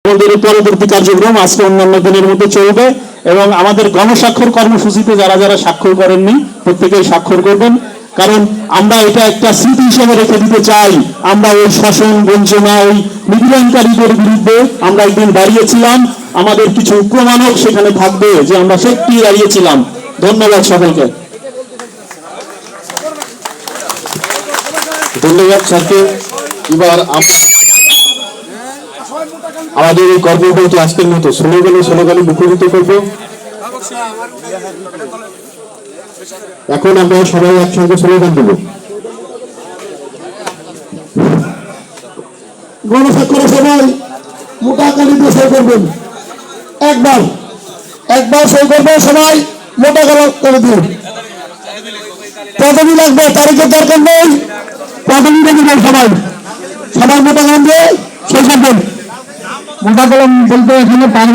আমাদের পরবর্তী কার্যক্রম আজকে অন্যান্য দিনের মতো চলবে এবং আমাদের গণস্বাক্ষর কর্মসূচিতে যারা যারা স্বাক্ষর করেননি প্রত্যেকেই স্বাক্ষর করবেন, কারণ আমরা এটা একটা স্মৃতি হিসেবে রেখে দিতে চাই। আমরা ওই শাসন বঞ্চনা, ওই নিপীড়নকারীদের বিরুদ্ধে আমরা একদিন দাঁড়িয়েছিলাম, আমাদের কিছু প্রমাণক সেখানে থাকবে যে আমরা সত্যি দাঁড়িয়েছিলাম। ধন্যবাদ সকলকে। ধন্যবাদ স্যারকে। এবার আমাদের এই কর্মসূচি আজকের মতো স্লোগানে মুখরিত করব। এখন আমরা সবাই একসঙ্গে স্লোগান দেব। গণস্বাক্ষরের সবাই মোটা কালিতে সই করবেন। একবার সই করবেন, সবাই মোটা কালি করে দিন। পদবি লাগবে, তারিখের দরকার নেই, পদবি দেবেন সবাই। সবাই মোটা কলম দিয়ে সই করবেন। মোটা কলম বলতে এখানে 5